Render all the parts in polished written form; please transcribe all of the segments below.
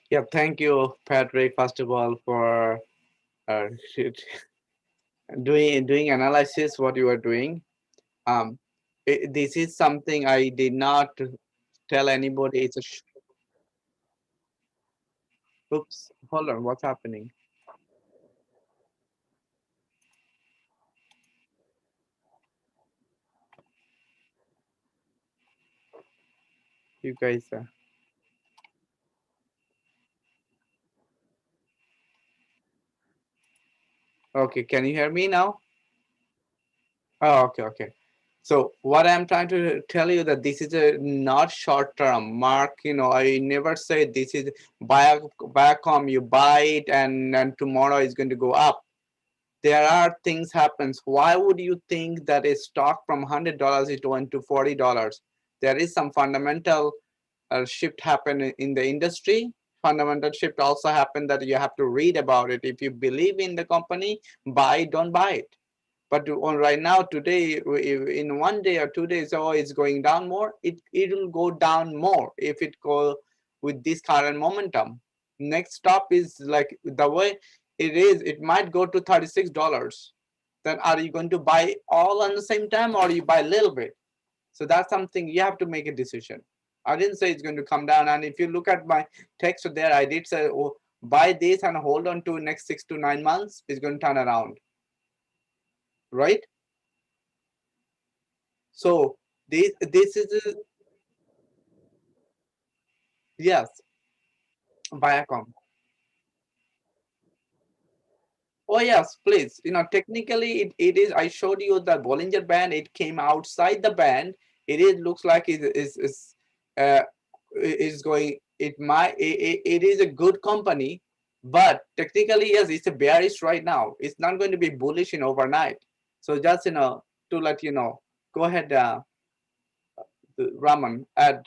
Yeah, thank you, Patrick, first of all, for uh, doing analysis what you are doing. Um, this is something I did not tell anybody. Oops, hold on, what's happening? You guys, okay, can you hear me now? Oh, okay, okay. So what I'm trying to tell you that this is a not short term. Mark, I never say this is Biocom, you buy it and tomorrow is going to go up. There are things happens. Why would you think that a stock from $100 it went to $40? There is some fundamental shift happen in the industry. Fundamental shift also happened that you have to read about it. If you believe in the company, buy, don't buy it. But on right now, today, in 1 day or 2 days, oh, it's going down more. It will go down more if it go with this current momentum. Next stop is like the way it is. It might go to $36. Then are you going to buy all on the same time, or you buy a little bit? So that's something you have to make a decision. I didn't say it's going to come down. And if you look at my text there, I did say, oh, buy this and hold on to next 6 to 9 months. It's going to turn around, right? So this is yes, Viacom. Oh yes, please. Technically it is. I showed you the Bollinger Band. It came outside the band. It is looks like uh is going. It is a good company, but technically yes, it's a bearish right now. It's not going to be bullish in overnight. So just to let you know. Go ahead, Raman. Add.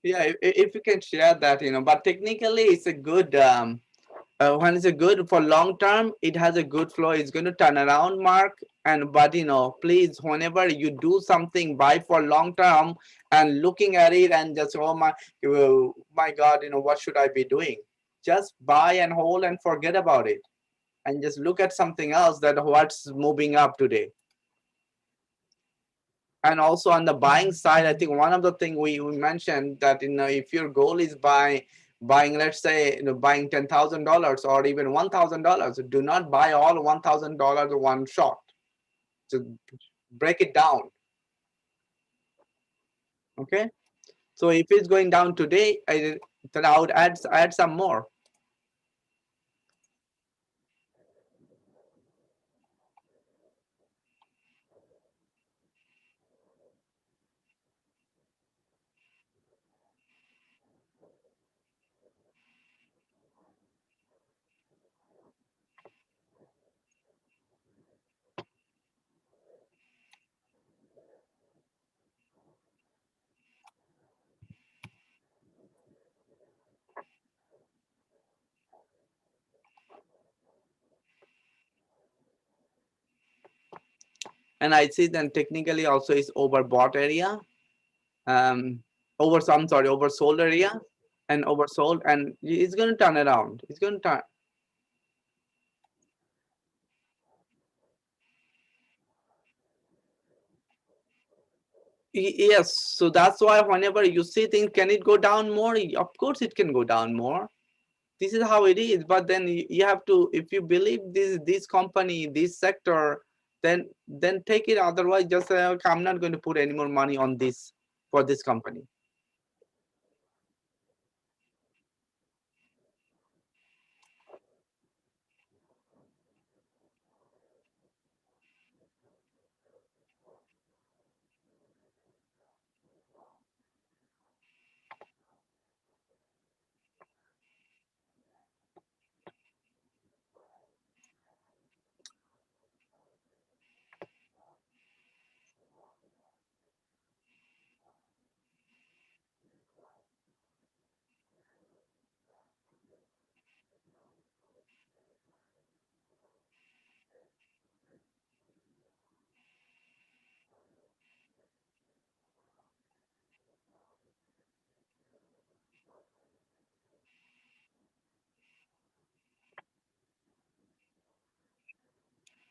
Yeah, if you can share that, but technically it's a good when it's a good for long term, it has a good flow. It's going to turn around, Mark. And but please, whenever you do something, buy for long term and looking at it and just my God, what should I be doing? Just buy and hold and forget about it, and just look at something else that what's moving up today. And also on the buying side, I think one of the things we mentioned that if your goal is buying, let's say buying $10,000 or even $1,000, do not buy all $1,000 one shot. So break it down. Okay. So if it's going down today, then I would add some more. And I see then technically also is overbought area, um, I'm sorry, oversold area, and oversold, and it's going to turn around. It's going to turn. Yes, so that's why whenever you see things, can it go down more? Of course, it can go down more. This is how it is. But then you have to, if you believe this company, this sector, then take it. Otherwise, just say, okay, I'm not going to put any more money on this for this company.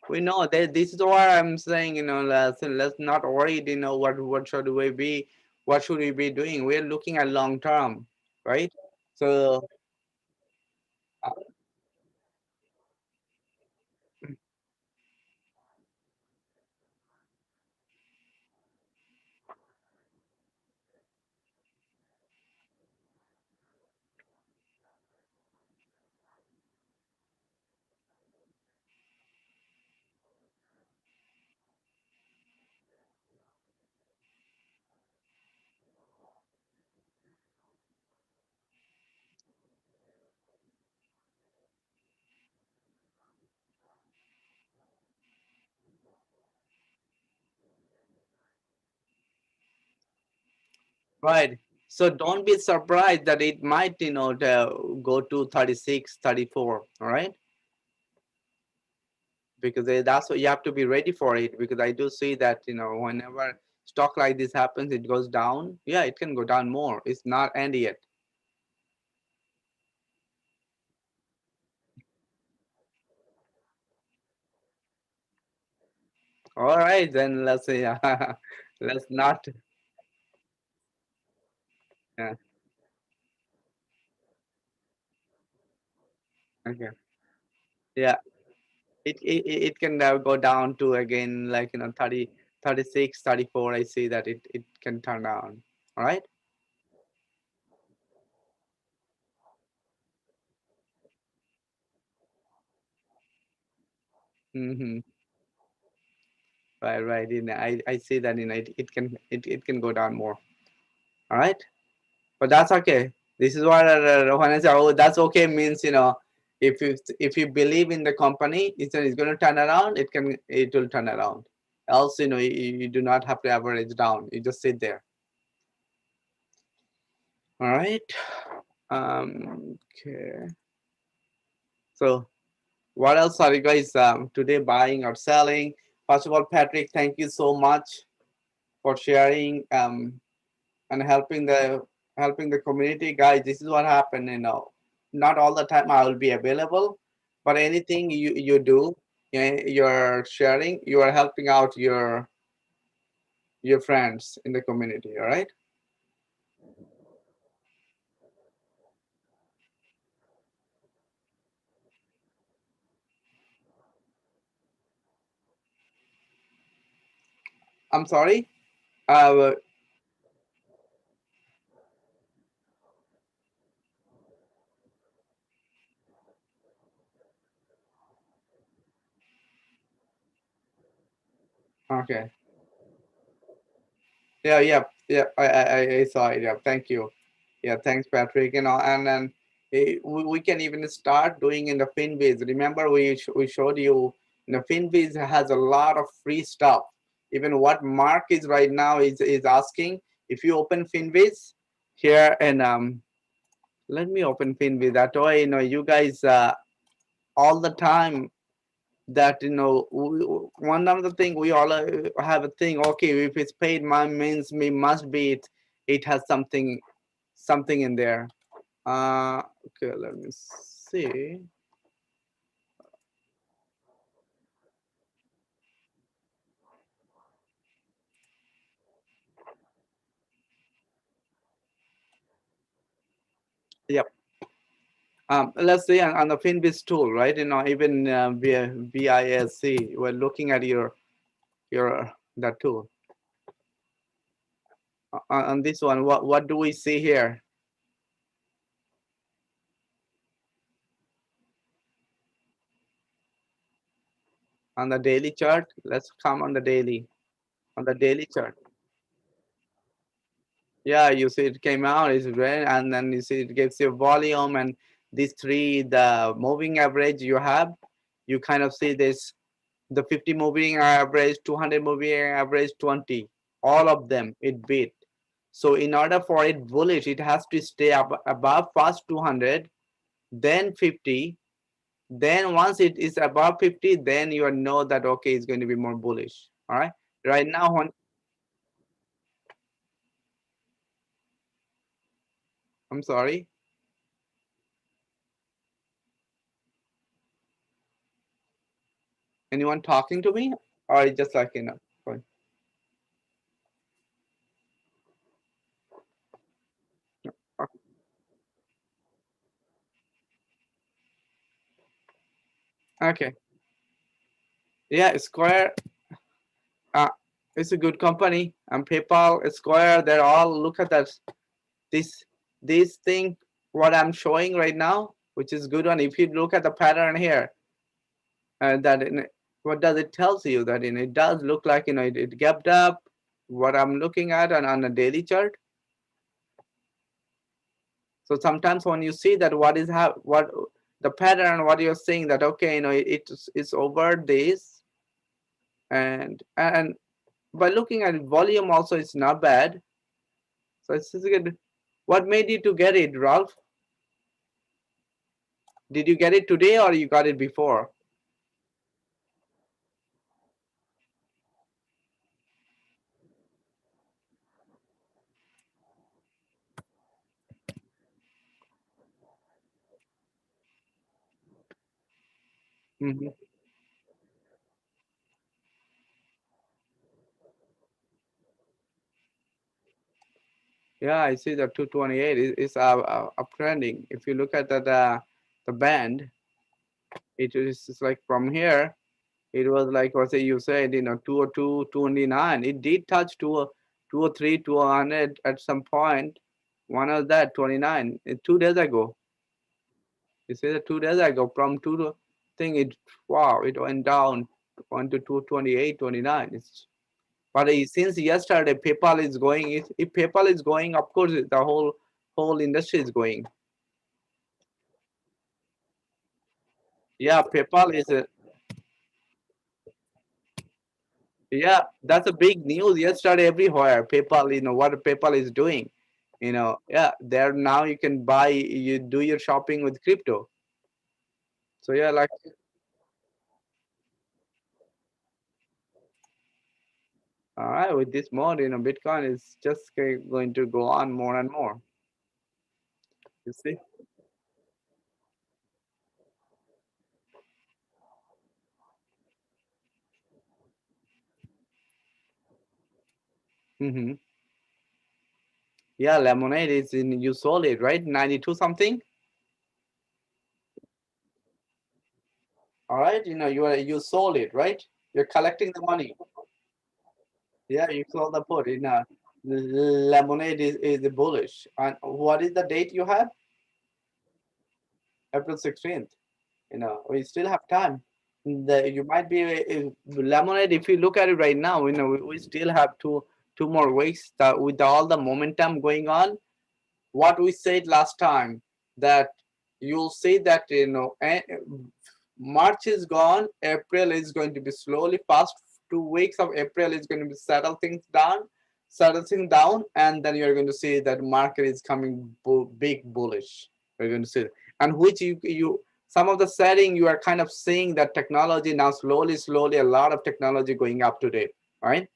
We know that this is why I'm saying, let's not worry, what should we be, what should we be doing? We're looking at long term, right? So, uh, right. So don't be surprised that it might, go to 36, 34. All right. Because that's what you have to be ready for it, because I do see that, whenever stock like this happens, it goes down. Yeah, it can go down more. It's not end yet. All right, then let's say let's not. Yeah, okay. Yeah, it can go down to again, like, 30, 36, 34. I see that it can turn down. All right. Mm-hmm. Right, right. I see that, it can go down more. All right. But that's okay. This is what, when I say, oh, that's okay, means, if you believe in the company, it's going to turn around. It will turn around. Else, you do not have to average down. You just sit there. All right. Okay. So what else are you guys, today buying or selling? First of all, Patrick, thank you so much for sharing, and helping the community, guys. This is what happened. Not all the time I will be available, but anything you do, you're sharing, you are helping out your friends in the community. All right. I'm sorry. uh okay. Yeah, yeah, yeah. I saw it. Yeah, thank you. Yeah, thanks, Patrick. And then, we can even start doing in the Finviz. Remember, we showed you, Finviz has a lot of free stuff. Even what Mark is right now is asking. If you open Finviz here, and let me open Finviz. That way, you guys, all the time, that, one of the thing we all, have a thing. Okay, if it's paid, means me must be it has something in there. Okay, let me see. Yep. Let's see, on the Finbiz tool, right? Even, BISC, we're looking at your that tool. On this one, what do we see here on the daily chart? Let's come on the daily, chart. Yeah, you see it came out, it's red, and then you see it gives you volume, and these three, the moving average you have, you kind of see this, the 50 moving average, 200 moving average, 20, all of them it beat. So in order for it bullish, it has to stay up above first 200, then 50. Then once it is above 50, then you know that, okay, it's going to be more bullish. All right. Right now, I'm sorry. Anyone talking to me, or it's just like going? Okay, yeah, Square. Uh, it's a good company, and PayPal, Square. They're all look at that. This this thing what I'm showing right now, which is good one. If you look at the pattern here, that what does it tells you that it does look like it gapped up. What I'm looking at on a daily chart. So sometimes when you see that what the pattern, what you're saying that okay, it's over this, and by looking at volume also it's not bad. So it's good. What made you to get it, Ralph? Did you get it today or you got it before? Hmm. Yeah, I see that 228 is uptrending. If you look at the band, it is just like from here. It was like what say you said, 202, 229. It did touch 203, 200 at some point. One of that 29 2 days ago. You see that 2 days ago from two to thing it wow it went down one to 228, 29. But since yesterday PayPal is going. If PayPal is going, of course the whole industry is going. Yeah, PayPal is a Yeah, that's a big news yesterday everywhere. PayPal, what PayPal is doing. Yeah, there now you can buy, you do your shopping with crypto. So yeah, like all right, with this mode, Bitcoin is just going to go on more and more. You see? Mm-hmm. Yeah, Lemonade is in. You sold it right, 92 something. All right, you sold it right. You're collecting the money. Yeah, you sold the put. Lemonade is bullish. And what is the date you have? April 16th. We still have time. You might be Lemonade. If you look at it right now, we still have two more weeks with all the momentum going on. What we said last time, that you'll see that March is gone, April is going to be slowly past 2 weeks of April is going to be settle things down, and then you're going to see that market is coming big bullish. You're going to see, and which you some of the setting you are kind of seeing that technology now slowly a lot of technology going up today, right?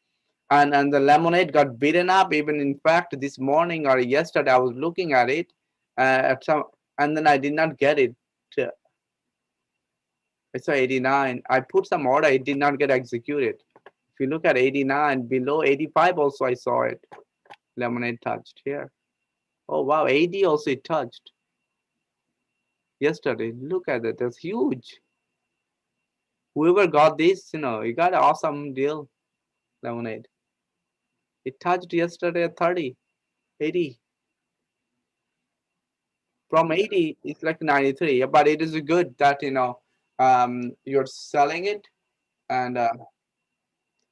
And the Lemonade got beaten up. Even in fact, this morning or yesterday, I was looking at it at some, and then I did not get it. I saw 89. I put some order. It did not get executed. If you look at 89 below 85, also I saw it. Lemonade touched here. Oh wow, 80 also it touched yesterday. Look at it. That's huge. Whoever got this, you got an awesome deal. Lemonade. It touched yesterday at 30, 80. From 80 it's like 93. Yeah, but it is good that you're selling it, and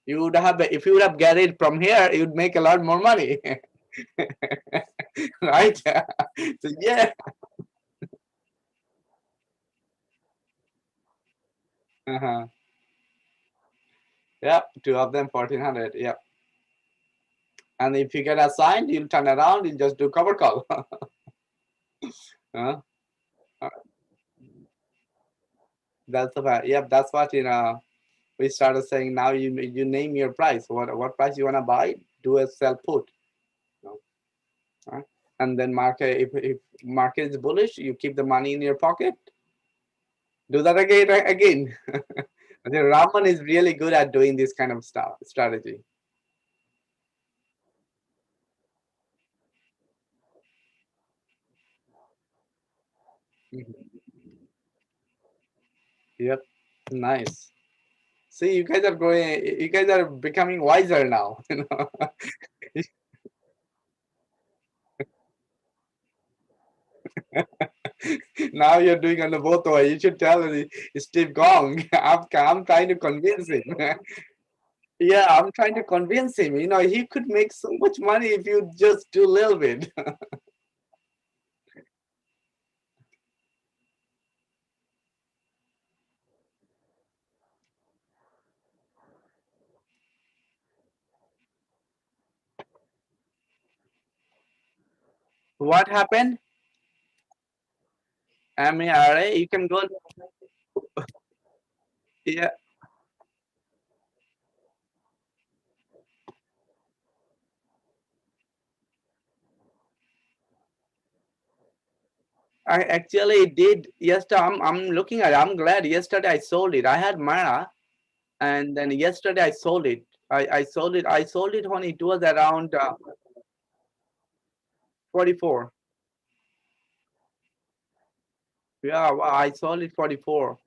you would have if you would have get it from here you'd make a lot more money. Right. So yeah. Uh-huh. Yep, two of them 1400. Yep. And if you get assigned, you'll turn around, you'll just do cover call. Huh? Uh, that's about, yep, that's what we started saying. Now you name your price, what price you want to buy, do a sell put. Right? And then market, if market is bullish, you keep the money in your pocket. Do that again. I think Raman is really good at doing this kind of stuff, strategy. Mhm. Yep, nice. See, you guys are growing. You guys are becoming wiser now. You know, now you're doing on the both way. You should tell Steve Gong. I'm trying to convince him. Yeah, I'm trying to convince him. You know, he could make so much money if you just do a little bit. What happened? MARA, you can go. Yeah, I actually did. Yesterday, I'm looking at it. I'm glad yesterday I sold it. I had Mara, and then yesterday I sold it. I sold it. I sold it when it was around 44. Yeah, well, I sold it 44.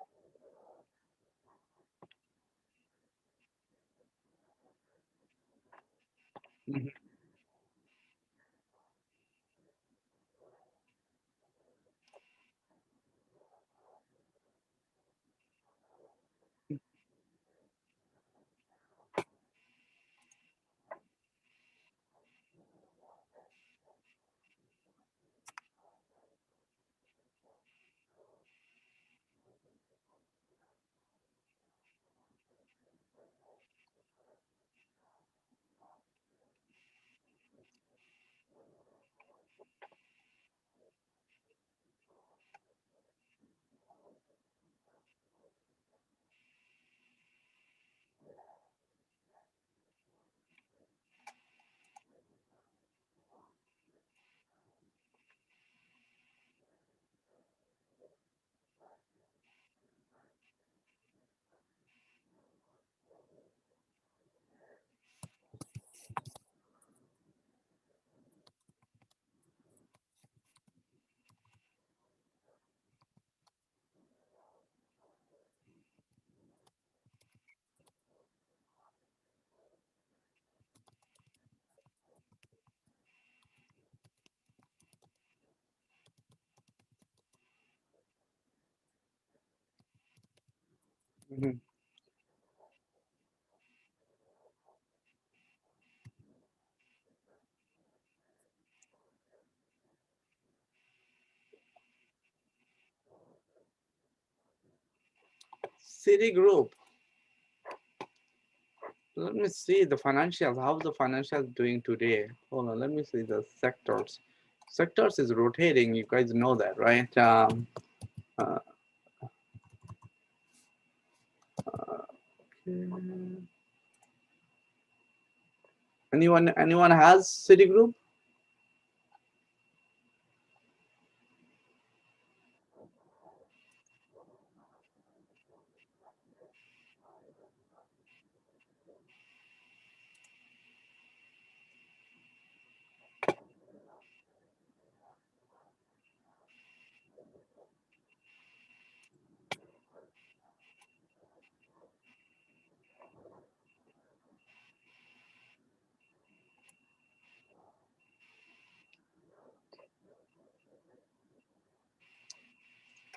Mhm. Mhm. Citigroup. Let me see the financials. How the financials doing today? Hold on. Let me see the sectors. Sectors is rotating. You guys know that, right? Uh, okay. Anyone has Citigroup?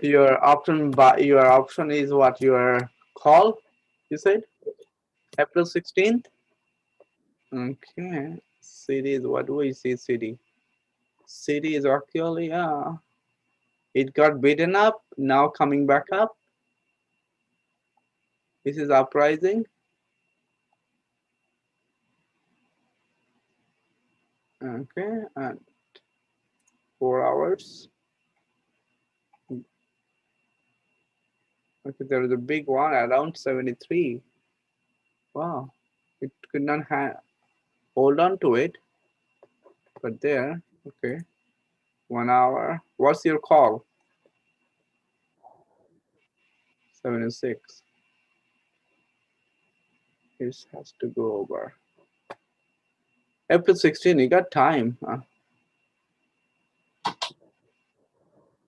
Your option is what your call. You said April 16th. Okay. City is what do we see? City is actually it got beaten up. Now coming back up. This is uprising. Okay, and 4 hours. Okay, there is a big one around 73. Wow, it could not hold on to it, but there. Okay, 1 hour. What's your call? 76. This has to go over. April 16, you got time.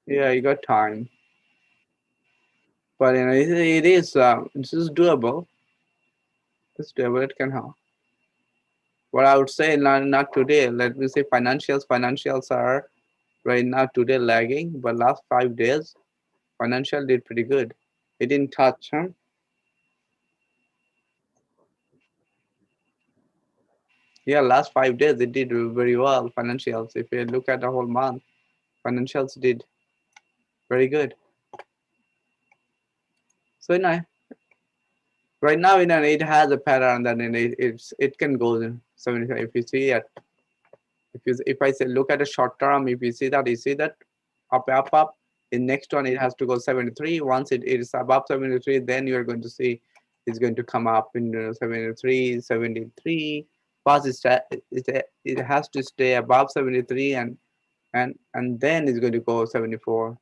Yeah, you got time. But you know, it is this is doable. It's doable. It can help. What I would say, not today. Let me say financials. Financials are right now today lagging, but last 5 days financial did pretty good. It didn't touch, huh? Yeah, last 5 days it did very well. Financials. If you look at the whole month, financials did very good. So you know, right now, you know, it has a pattern that it can go in 75. If you see it, if I say look at the short term, if you see that, up. In next one, it has to go 73. Once it is above 73, then you are going to see it's going to come up in 73, 73. First, it has to stay above 73, and then it's going to go 74.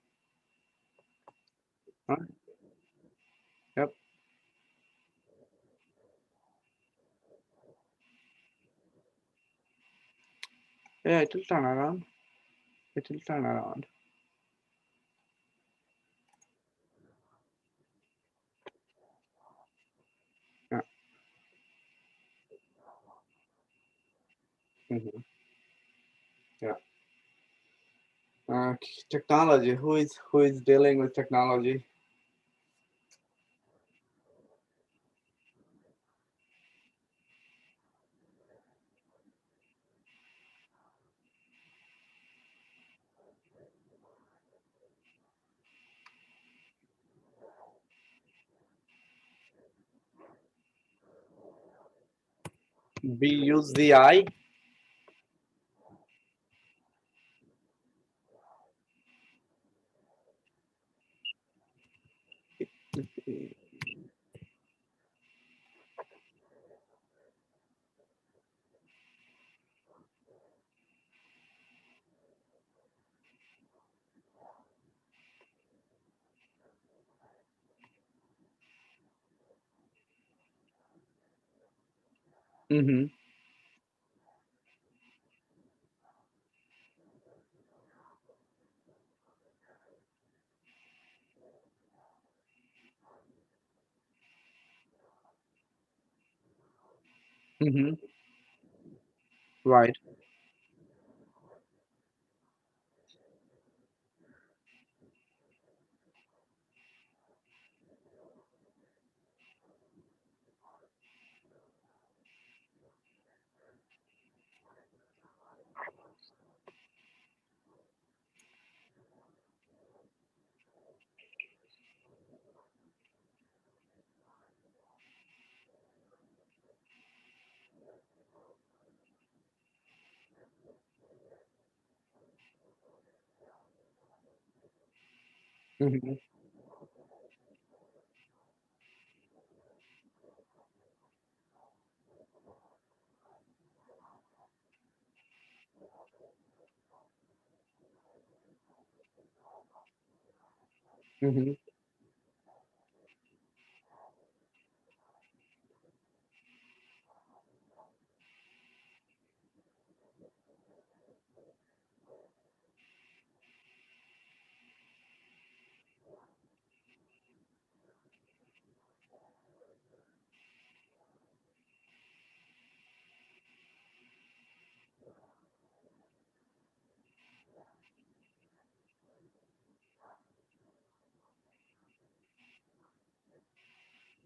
Right? Yep. Yeah, it will turn around. It will turn around. Yeah. Mhm. Yeah. Technology. Who is dealing with technology? We use the eye. Mm-hmm. Mm-hmm. Right. Mm-hmm. Mm-hmm.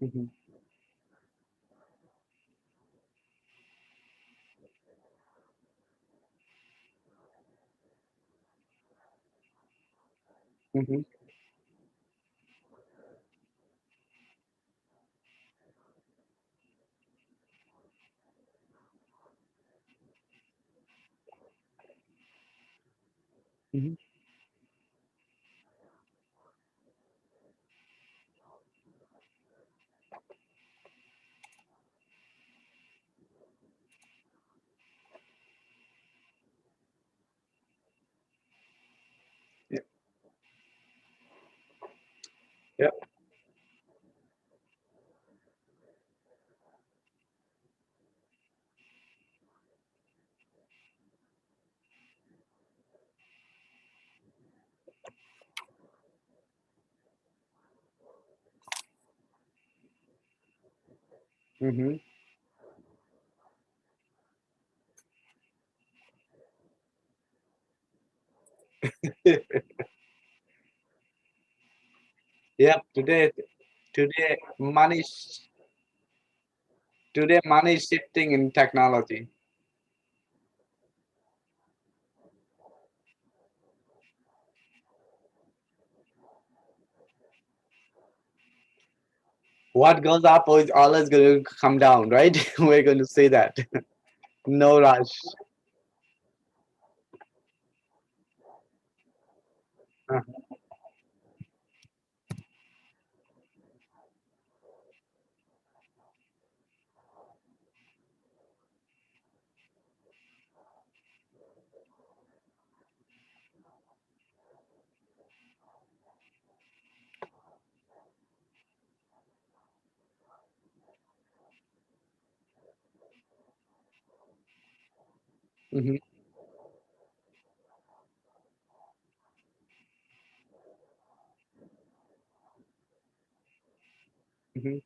Mm-hmm. Mm-hmm. Mm-hmm. Yeah. Yeah. Mm-hmm. Yep. Today money is shifting in technology. What goes up is always going to come down, right? We're going to say that. No rush. Mm-hmm. Mm-hmm.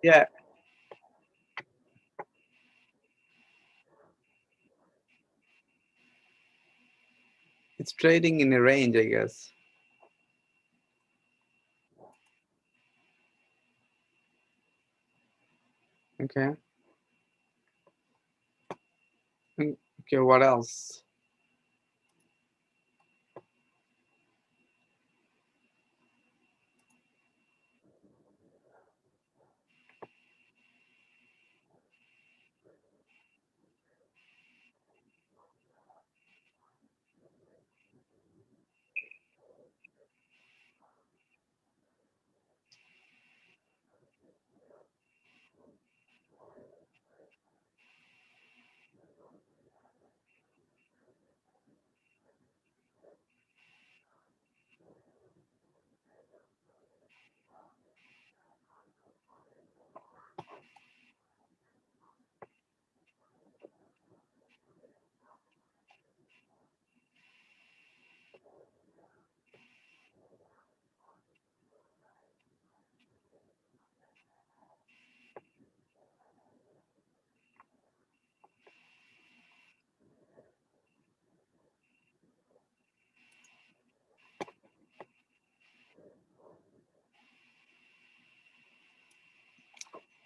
Yeah, it's trading in a range, I guess. Okay. Okay, what else?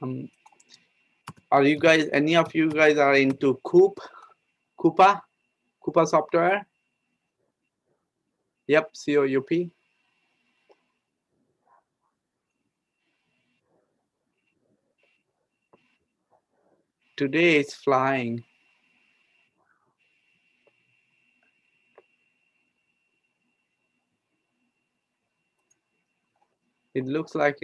Um, are you guys, any of you guys are into Coupa, Coupa software? Yep, COUP. Today it's flying. It looks like,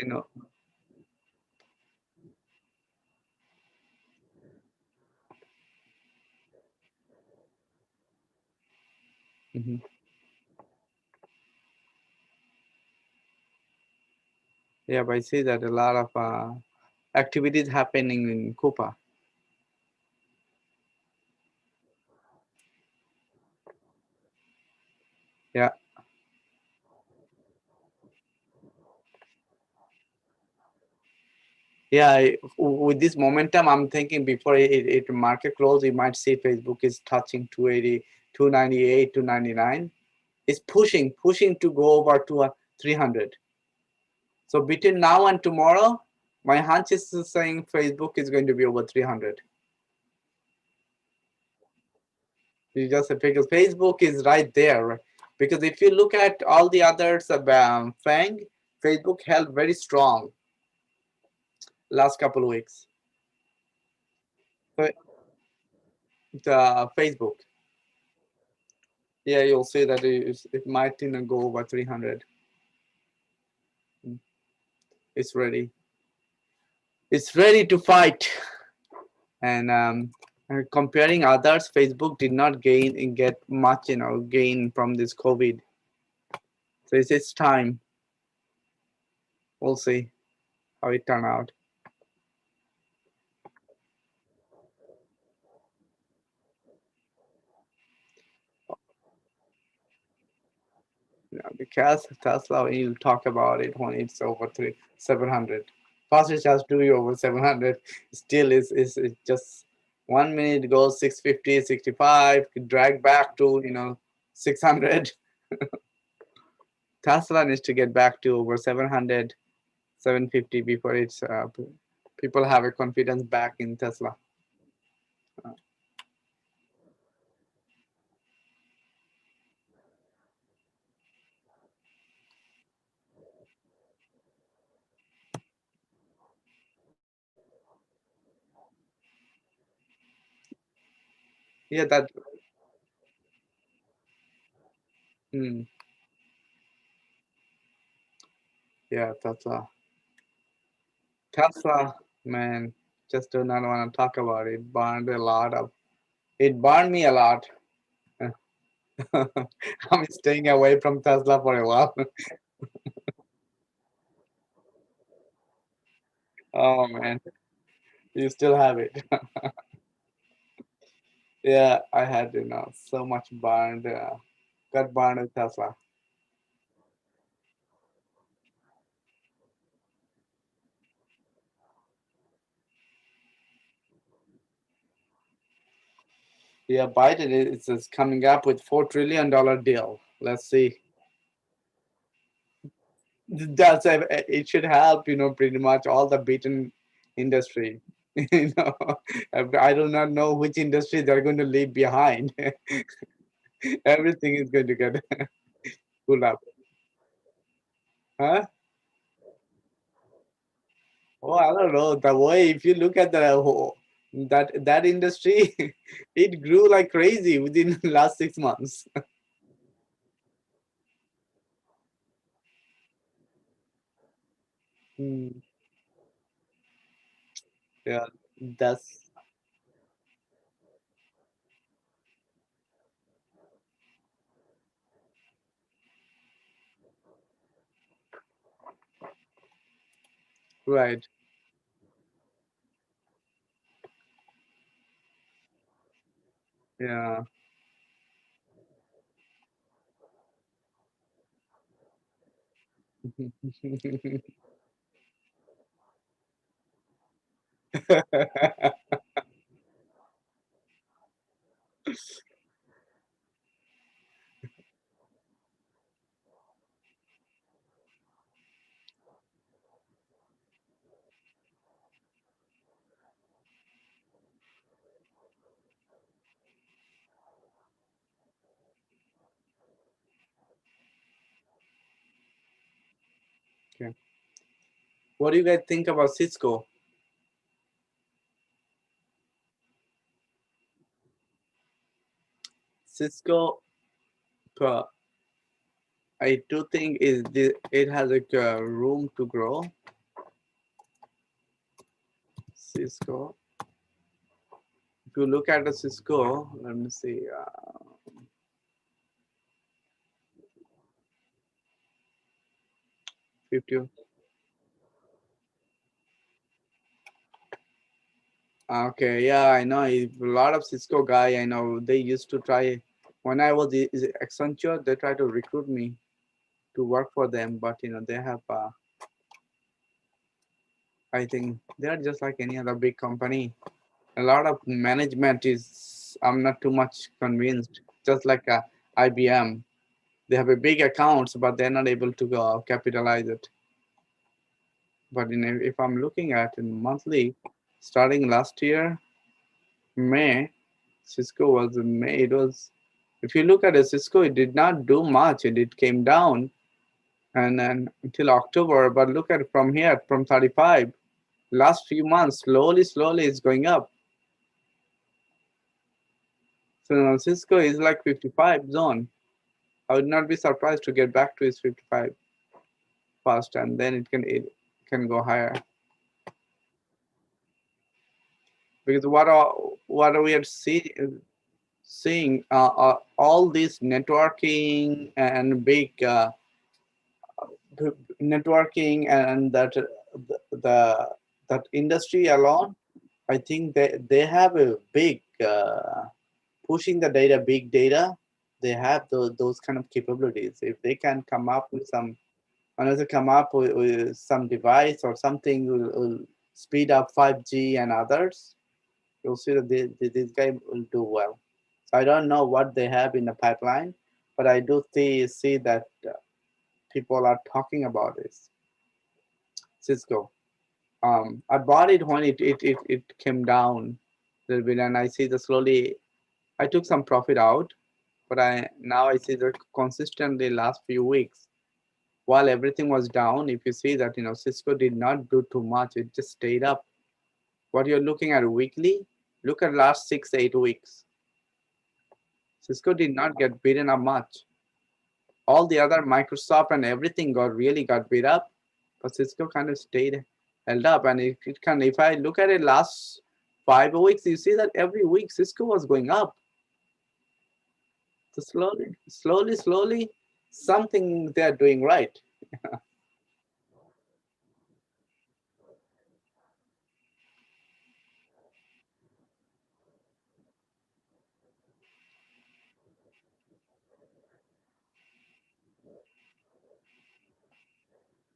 mhm. Yeah, but I see that a lot of activities happening in Coupa. Yeah. Yeah, with this momentum, I'm thinking before it market close, you might see Facebook is touching 280, 298, 299. It's pushing to go over to 300. So between now and tomorrow, my hunch is saying Facebook is going to be over 300. You just because Facebook is right there. Right? Because if you look at all the others, FANG, Facebook held very strong last couple of weeks. So the Facebook, yeah, you'll see that it might go over 300. It's ready. It's ready to fight. And comparing others, Facebook did not get much gain from this COVID. So it's time. We'll see how it turn out. Yeah, because Tesla, when you talk about it when it's over 700, fast charge do you over 700, still is just 1 minute goes 650, 65, drag back to 600. Tesla needs to get back to over 700, 750 before it's people have a confidence back in Tesla. Yeah, that. mm, yeah, Tesla, man, just do not want to talk about it. It burned me a lot. I'm staying away from Tesla for a while. Oh man, you still have it. Yeah, I had so much got burned with Tesla. Yeah, Biden is coming up with $4 trillion deal. Let's see. It should help, pretty much all the beaten industry. you know, I do not know which industry they're going to leave behind. Everything is going to get pulled up. Huh? Oh, I don't know. The way if you look at that industry, it grew like crazy within the last 6 months. Hmm, yeah, that's right. Yeah. Okay. What do you guys think about Cisco? Cisco, uh, I do think it has a room to grow. Cisco. If you look at the Cisco, let me see. 50. Okay, yeah, I know a lot of Cisco guy. I know they used to try when I was is it Accenture. They tried to recruit me to work for them, but they have. I think they're just like any other big company. A lot of management is. I'm not too much convinced. Just like IBM, they have a big accounts, but they're not able to capitalize it. But if I'm looking at in monthly, starting last year, May, Cisco was in May. It was, if you look at a Cisco, it did not do much. It came down and then until October. But look at it from here, from 35. Last few months, slowly, it's going up. So now Cisco is like 55 zone. I would not be surprised to get back to its 55 fast, and then it can go higher. Because what we are seeing all this networking and big networking and the that industry alone, I think they have a big pushing the data, big data. They have those kind of capabilities. If they can come up with some, another come up with some device or something will speed up 5G and others, you'll see that this guy will do well. So I don't know what they have in the pipeline, but I do see that people are talking about this. Cisco. I bought it when it came down a little bit, and I see the slowly. I took some profit out, but I see that consistently last few weeks, while everything was down. If you see that, Cisco did not do too much; it just stayed up. What you're looking at weekly, look at last 6 8 weeks. Cisco did not get beaten up much. All the other Microsoft and everything got beat up, but Cisco kind of stayed held up. And it can, if I look at it last 5 weeks, you see that every week Cisco was going up. So slowly, something they're doing right.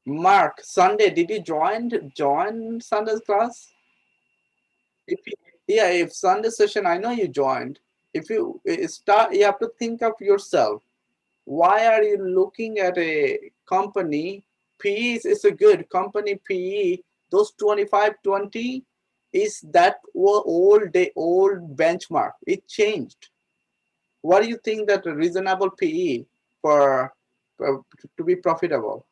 Mark, Sunday, did you join Sunday's class? If you, yeah, if Sunday session, I know you joined. If you start, you have to think of yourself. Why are you looking at a company? PE is a good company. PE, those 25/20 is that old benchmark. It changed. What do you think that a reasonable PE for to be profitable?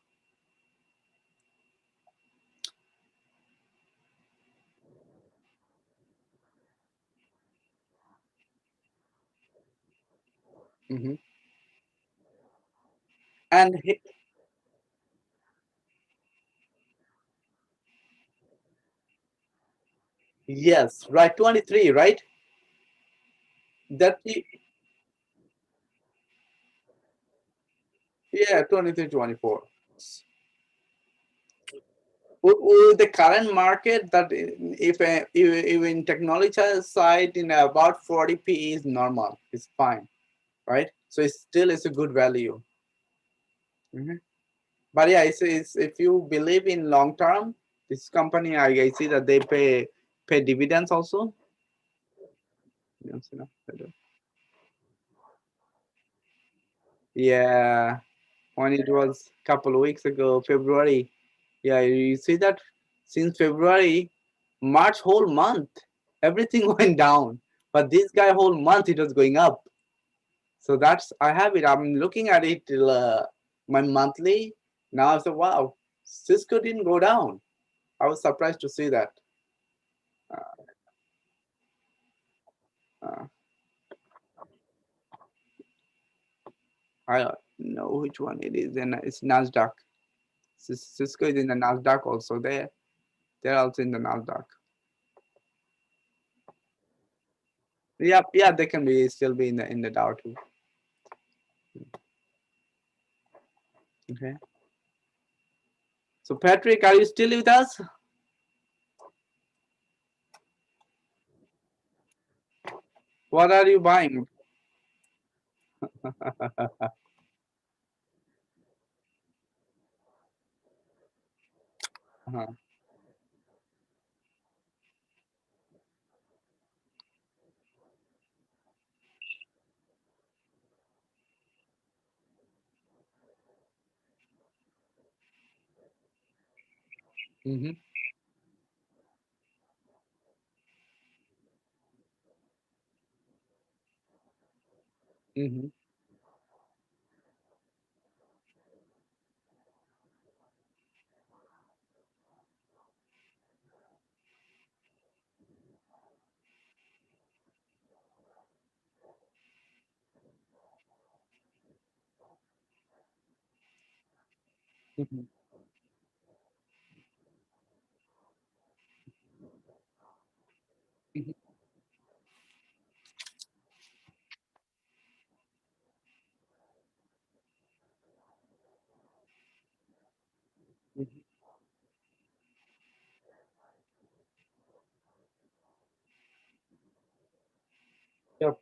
Mhm. And yes, right, 23, right? That yeah, 23, 24. With the current market, that if in technology side in about 40 PE is normal, it's fine, right? So it's a good value. Mhm. But yeah, it's if you believe in long term, this company I see that they pay dividends also. Yes, they do. Yeah, when it was couple of weeks ago, February. Yeah, you see that since February, March whole month, everything went down. But this guy whole month it was going up. So that's I have it. I'm looking at it till my monthly. Now I said, wow, Cisco didn't go down. I was surprised to see that. Uh, I don't know which one it is, and it's Nasdaq. Cisco is in the Nasdaq also. They're also in the Nasdaq. Yeah, yeah, they can be still be in the Dow too. Okay. So Patrick, are you still with us? What are you buying? Uh-huh. Mm-hmm. Mm-hmm. Mm-hmm. Mm-hmm. Mhm. Yep.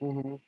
Mhm.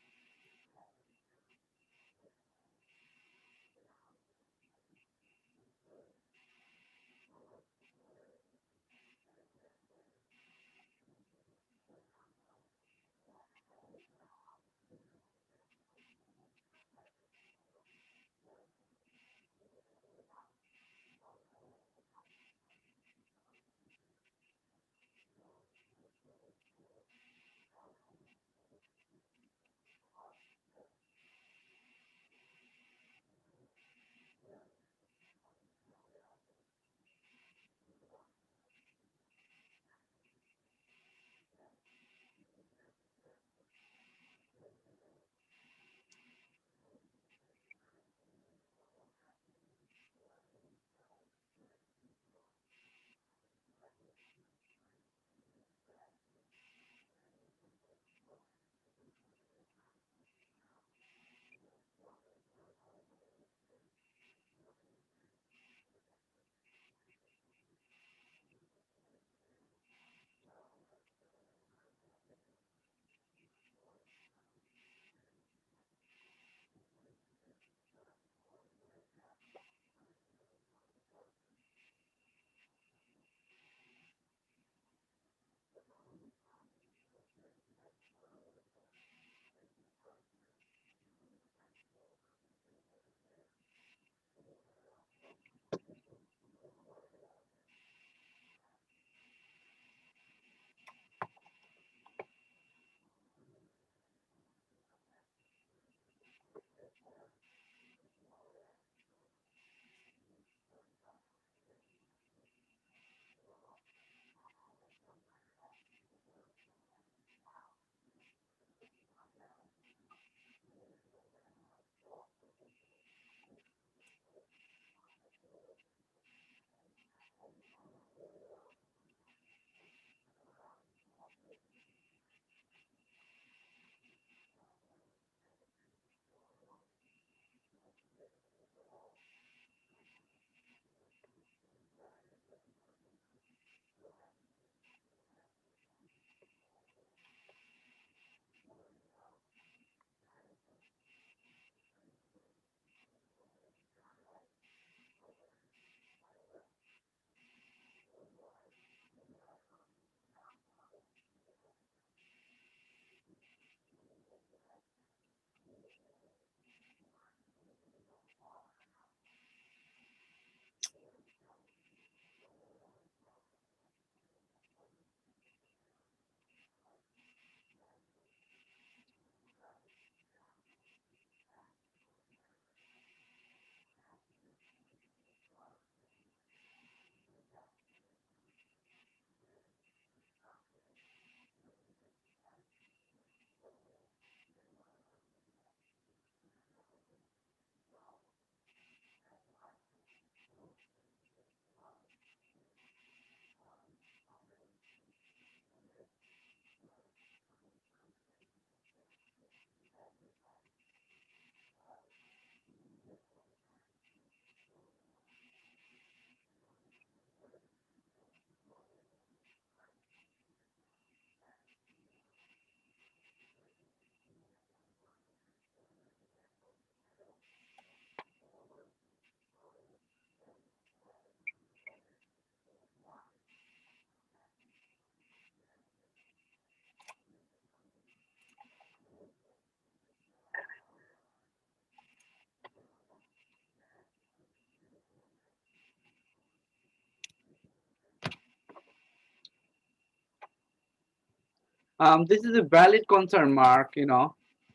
This is a valid concern, Mark.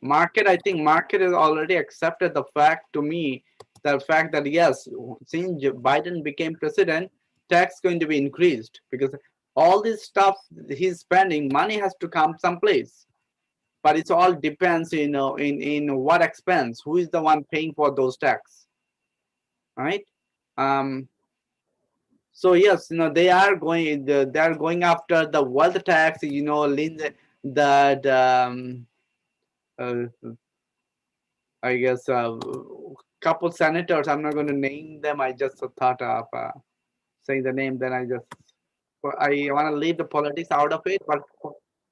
Market. I think market has already accepted the fact to me, the fact that yes, since Biden became president, tax going to be increased because all this stuff he's spending, money has to come someplace. but it's all depends, in what expense, who is the one paying for those tax, right? um so yes, they are they are going after the wealth tax, that uh, I guess couple senators, I'm not going to name them, I just thought of saying the name, then I want to leave the politics out of it, but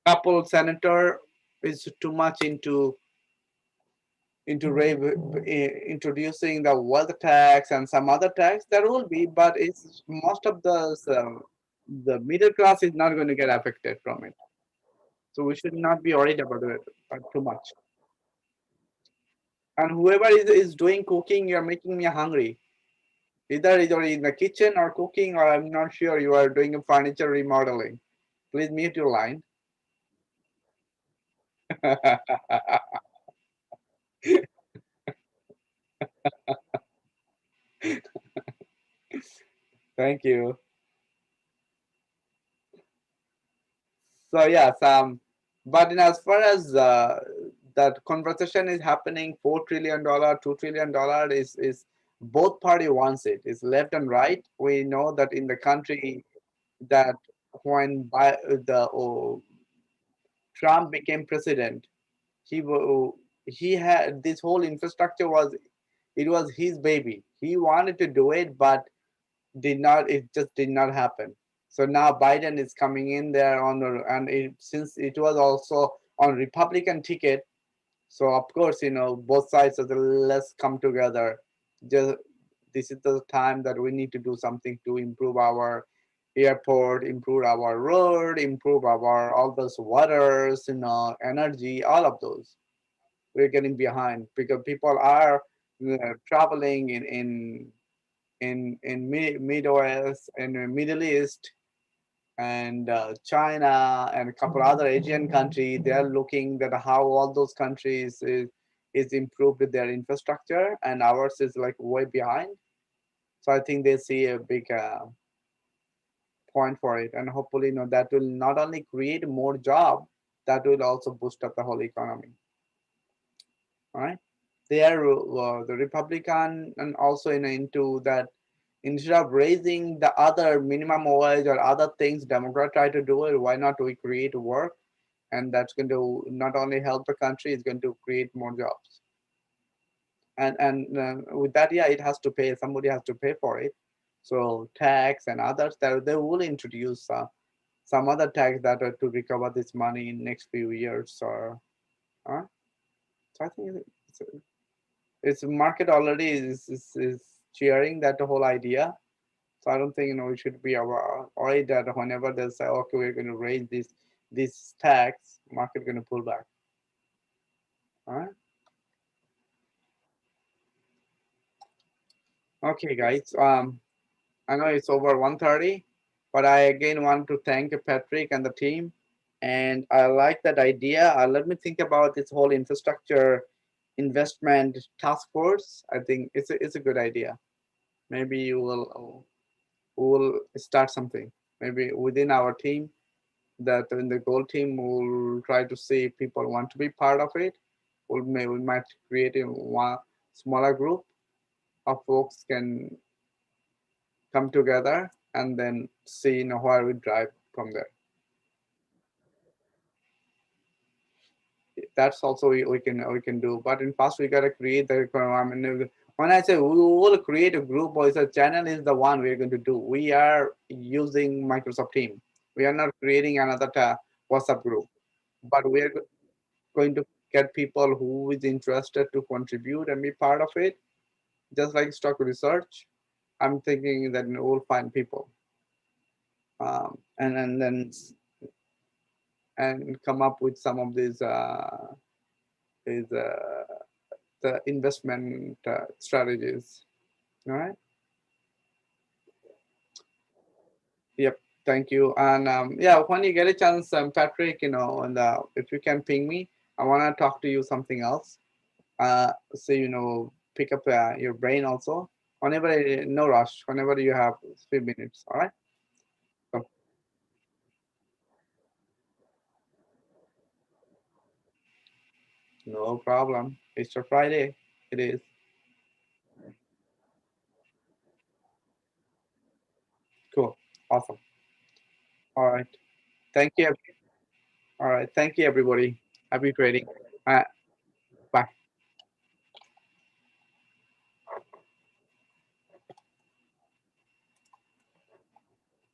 couple senator is too much into introducing the wealth tax and some other tax. There will be, but it's most of the middle class is not going to get affected from it. So we should not be worried about it too much. And whoever is doing cooking, you're making me hungry. Either you're in the kitchen or cooking, or I'm not sure you are doing a furniture remodeling. Please mute your line. Thank you. So yes, but as far as that conversation is happening, $4 trillion, $2 trillion is both party wants it. It's left and right. We know that in the country that when Trump became president, he had this whole infrastructure was his baby. He wanted to do it, but did not. It just did not happen. So now Biden is coming in there since it was also on Republican ticket, so of course both sides of the let's come together. Just this is the time that we need to do something to improve our airport, improve our road, improve our all those waters, energy, all of those. We're getting behind because people are traveling in Midwest and Middle East and China and a couple other Asian countries. They are looking at how all those countries is improved with their infrastructure, and ours is like way behind. So I think they see a big point for it, and hopefully, that will not only create more job, that will also boost up the whole economy. All right, they are the Republican, and also into that. Instead of raising the other minimum wage or other things, Democrat try to do it. Why not we create work, and that's going to not only help the country, it's going to create more jobs. And with that, yeah, it has to pay. Somebody has to pay for it. So tax and others, that they will introduce some other tax that are to recover this money in next few years. Or so I think it's market already is cheering that whole idea. So I don't think we should be worried that whenever they say, okay, we're going to raise this tax, market going to pull back. All right. Okay, guys. I know it's over 1:30, but I again want to thank Patrick and the team. And I like that idea. Let me think about this whole infrastructure investment task force. I think it's a good idea. Maybe you will start something. Maybe within our team, that in the goal team will try to see if people want to be part of it. We might create a one smaller group of folks can come together and then see where we drive from there. That's also we can do. But in first we gotta create the environment. When I say we will create a group or a channel is the one we're going to do. We are using Microsoft Team. We are not creating another WhatsApp group, but we are going to get people who is interested to contribute and be part of it. Just like stock research, I'm thinking that we'll find people, and then and come up with some of these the investment strategies. All right. Yep. Thank you. And yeah, when you get a chance, Patrick, and if you can ping me, I want to talk to you something else. So pick up your brain also. Whenever, no rush. Whenever you have few minutes. All right. No problem. Easter Friday. It is. Cool. Awesome. All right. Thank you. All right. Thank you, everybody. Happy trading.